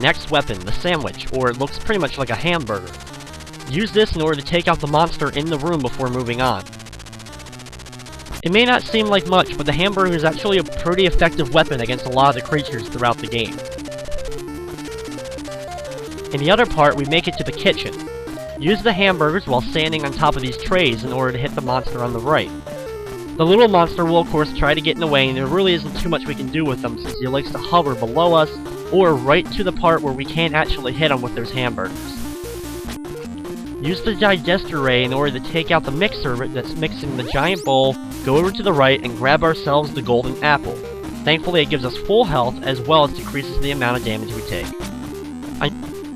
next weapon, the sandwich, or it looks pretty much like a hamburger. Use this in order to take out the monster in the room before moving on. It may not seem like much, but the hamburger is actually a pretty effective weapon against a lot of the creatures throughout the game. In the other part, we make it to the kitchen. Use the hamburgers while standing on top of these trays in order to hit the monster on the right. The little monster will of course try to get in the way, and there really isn't too much we can do with him since he likes to hover below us, or right to the part where we can't actually hit him with those hamburgers. Use the digester ray in order to take out the mixer that's mixing the giant bowl, go over to the right, and grab ourselves the golden apple. Thankfully it gives us full health, as well as decreases the amount of damage we take.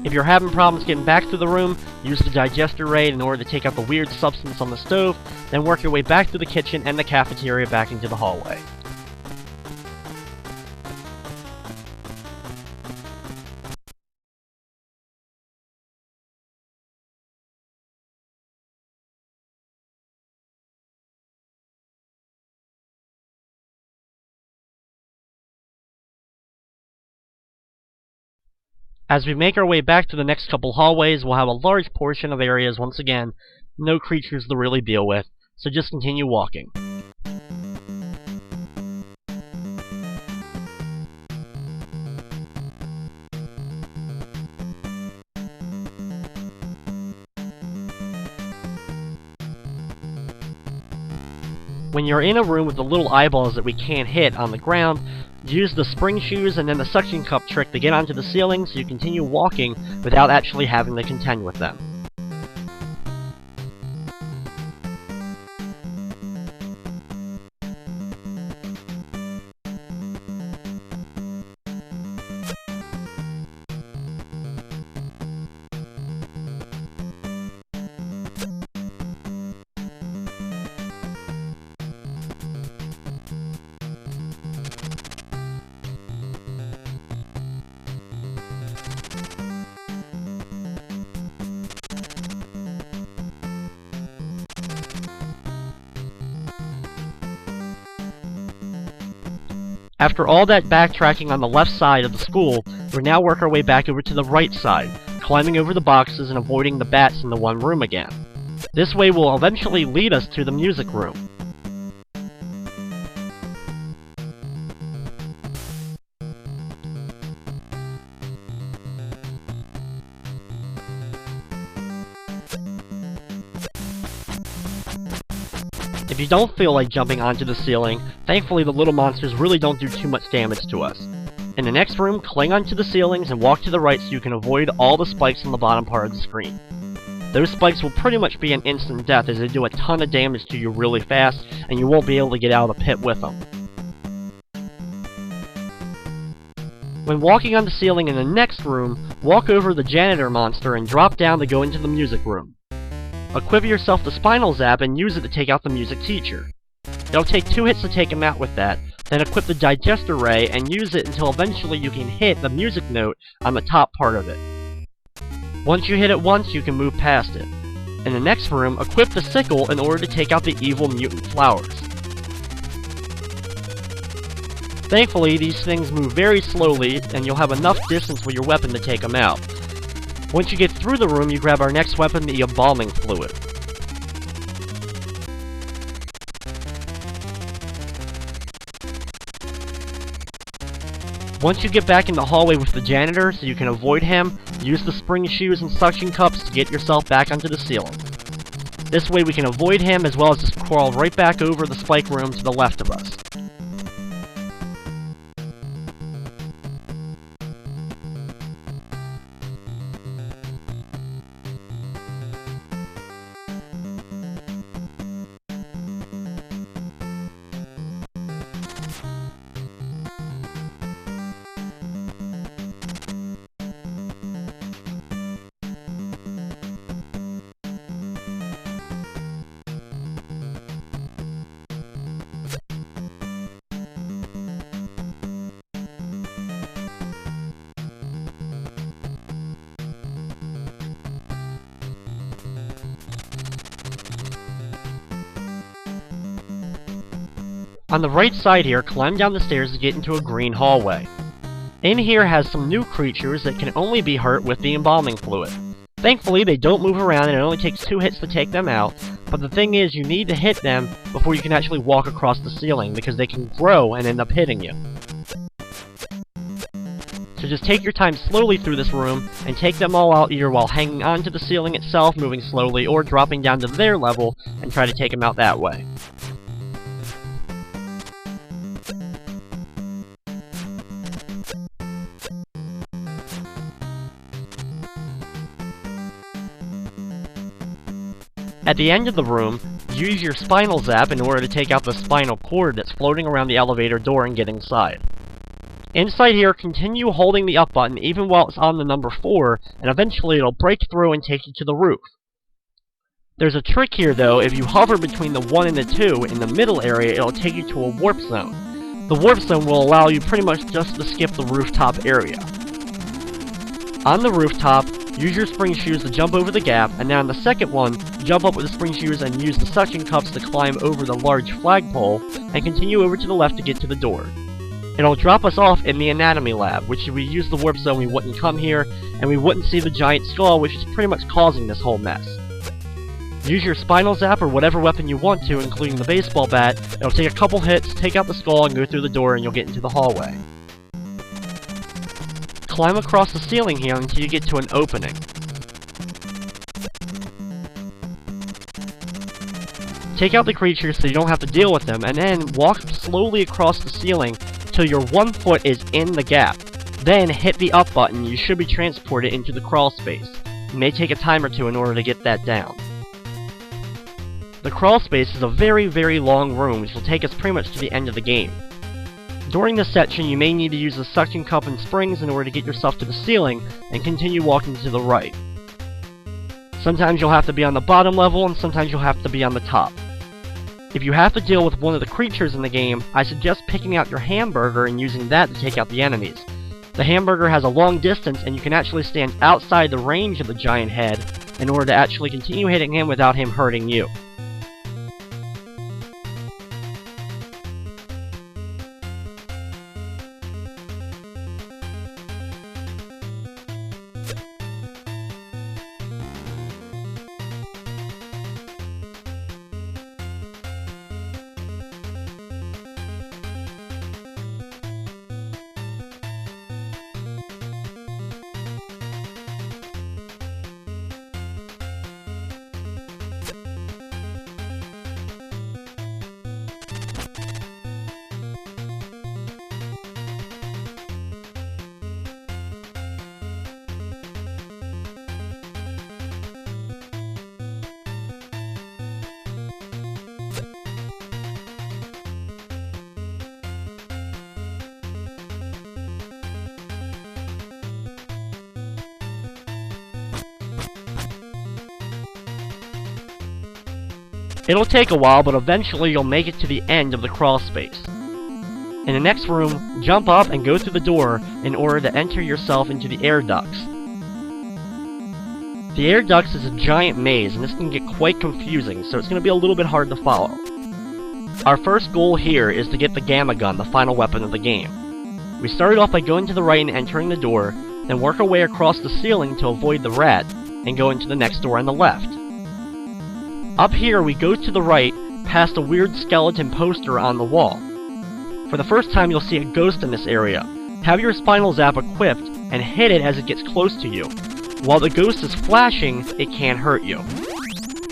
If you're having problems getting back to the room, use the digester ray in order to take out the weird substance on the stove, then work your way back to the kitchen and the cafeteria back into the hallway. As we make our way back to the next couple hallways, we'll have a large portion of areas, once again, no creatures to really deal with, so just continue walking. When you're in a room with the little eyeballs that we can't hit on the ground, use the spring shoes and then the suction cup trick to get onto the ceiling so you continue walking without actually having to contend with them. After all that backtracking on the left side of the school, we'll now work our way back over to the right side, climbing over the boxes and avoiding the bats in the one room again. This way will eventually lead us to the music room. If you don't feel like jumping onto the ceiling, thankfully the little monsters really don't do too much damage to us. In the next room, cling onto the ceilings and walk to the right so you can avoid all the spikes on the bottom part of the screen. Those spikes will pretty much be an instant death as they do a ton of damage to you really fast, and you won't be able to get out of the pit with them. When walking on the ceiling in the next room, walk over the janitor monster and drop down to go into the music room. Equip yourself the spinal zap and use it to take out the music teacher. It'll take 2 hits to take him out with that, then equip the digester ray and use it until eventually you can hit the music note on the top part of it. Once you hit it once, you can move past it. In the next room, equip the sickle in order to take out the evil mutant flowers. Thankfully, these things move very slowly, and you'll have enough distance with your weapon to take them out. Once you get through the room, you grab our next weapon, the Embalming Fluid. Once you get back in the hallway with the janitor so you can avoid him, use the spring shoes and suction cups to get yourself back onto the ceiling. This way we can avoid him as well as just crawl right back over the spike room to the left of us. On the right side here, climb down the stairs to get into a green hallway. In here has some new creatures that can only be hurt with the Embalming Fluid. Thankfully, they don't move around and it only takes 2 hits to take them out, but the thing is, you need to hit them before you can actually walk across the ceiling, because they can grow and end up hitting you. So just take your time slowly through this room, and take them all out either while hanging onto the ceiling itself, moving slowly, or dropping down to their level, and try to take them out that way. At the end of the room, use your spinal zap in order to take out the spinal cord that's floating around the elevator door and get inside. Inside here, continue holding the up button even while it's on the number 4, and eventually it'll break through and take you to the roof. There's a trick here though. If you hover between the 1 and the 2 in the middle area, it'll take you to a warp zone. The warp zone will allow you pretty much just to skip the rooftop area. On the rooftop, use your spring shoes to jump over the gap, and then on the second one, jump up with the spring shoes and use the suction cups to climb over the large flagpole, and continue over to the left to get to the door. It'll drop us off in the anatomy lab, which if we use the warp zone we wouldn't come here, and we wouldn't see the giant skull, which is pretty much causing this whole mess. Use your spinal zap or whatever weapon you want to, including the baseball bat. It'll take a couple hits, take out the skull, and go through the door, and you'll get into the hallway. Climb across the ceiling here until you get to an opening. Take out the creatures so you don't have to deal with them, and then walk slowly across the ceiling till your 1 foot is in the gap. Then hit the up button. You should be transported into the crawl space. It may take a time or two in order to get that down. The crawl space is a very, very long room, which will take us pretty much to the end of the game. During this section, you may need to use the suction cup and springs in order to get yourself to the ceiling, and continue walking to the right. Sometimes you'll have to be on the bottom level, and sometimes you'll have to be on the top. If you have to deal with one of the creatures in the game, I suggest picking out your hamburger and using that to take out the enemies. The hamburger has a long distance, and you can actually stand outside the range of the giant head in order to actually continue hitting him without him hurting you. It'll take a while, but eventually you'll make it to the end of the crawl space. In the next room, jump up and go through the door in order to enter yourself into the air ducts. The air ducts is a giant maze, and this can get quite confusing, so it's going to be a little bit hard to follow. Our first goal here is to get the gamma gun, the final weapon of the game. We started off by going to the right and entering the door, then work our way across the ceiling to avoid the rat, and go into the next door on the left. Up here, we go to the right, past a weird skeleton poster on the wall. For the first time, you'll see a ghost in this area. Have your spinal zap equipped, and hit it as it gets close to you. While the ghost is flashing, it can't hurt you.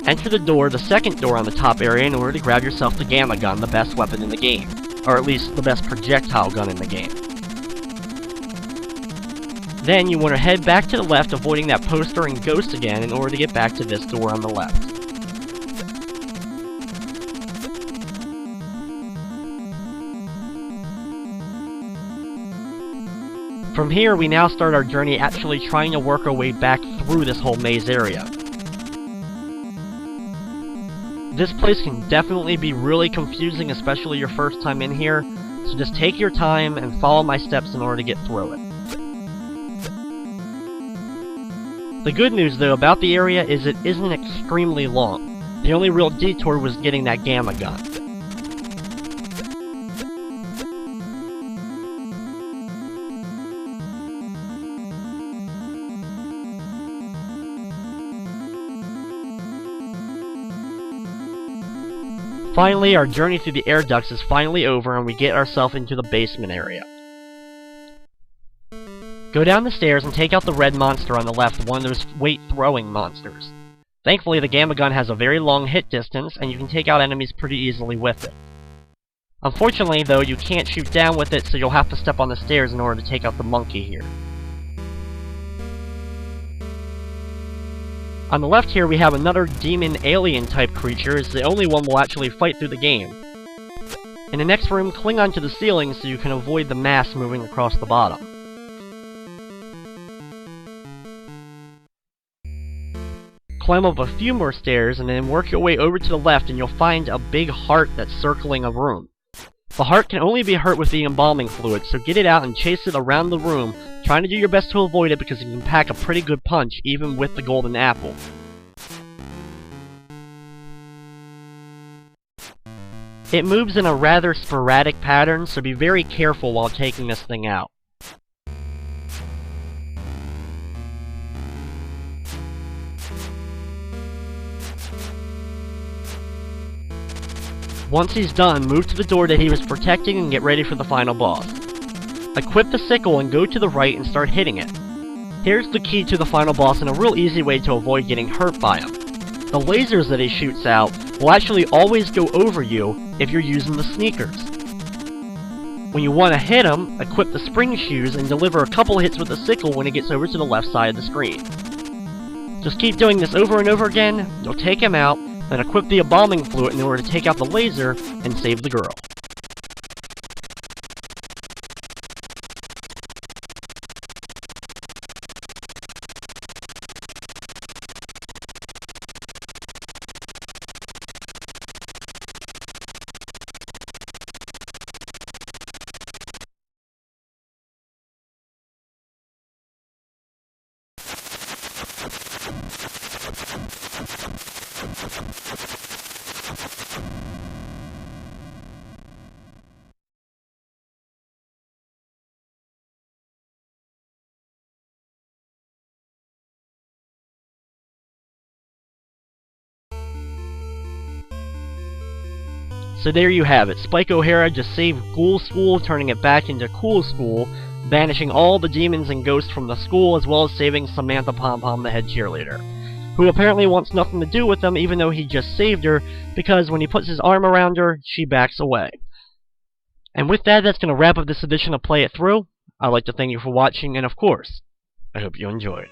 Enter the door, the second door on the top area, in order to grab yourself the gamma gun, the best weapon in the game. Or at least, the best projectile gun in the game. Then, you want to head back to the left, avoiding that poster and ghost again, in order to get back to this door on the left. From here, we now start our journey actually trying to work our way back through this whole maze area. This place can definitely be really confusing, especially your first time in here, so just take your time and follow my steps in order to get through it. The good news, though, about the area is it isn't extremely long. The only real detour was getting that gamma gun. Finally, our journey through the air ducts is finally over and we get ourselves into the basement area. Go down the stairs and take out the red monster on the left, one of those weight-throwing monsters. Thankfully, the gamma gun has a very long hit distance, and you can take out enemies pretty easily with it. Unfortunately, though, you can't shoot down with it, so you'll have to step on the stairs in order to take out the monkey here. On the left here, we have another demon alien-type creature. It's the only one we'll actually fight through the game. In the next room, cling onto the ceiling so you can avoid the mass moving across the bottom. Climb up a few more stairs, and then work your way over to the left, and you'll find a big heart that's circling a room. The heart can only be hurt with the embalming fluid, so get it out and chase it around the room, trying to do your best to avoid it because it can pack a pretty good punch, even with the golden apple. It moves in a rather sporadic pattern, so be very careful while taking this thing out. Once he's done, move to the door that he was protecting and get ready for the final boss. Equip the sickle and go to the right and start hitting it. Here's the key to the final boss and a real easy way to avoid getting hurt by him. The lasers that he shoots out will actually always go over you if you're using the sneakers. When you want to hit him, equip the spring shoes and deliver a couple hits with the sickle when he gets over to the left side of the screen. Just keep doing this over and over again, you'll take him out, then equip the embalming fluid in order to take out the laser and save the girl. So there you have it. Spike O Hara just saved Ghoul School, turning it back into Cool School, banishing all the demons and ghosts from the school, as well as saving Samantha PomPom, the head cheerleader, who apparently wants nothing to do with them even though he just saved her, because when he puts his arm around her, she backs away. And with that, that's going to wrap up this edition of Play It Through. I'd like to thank you for watching, and of course, I hope you enjoyed.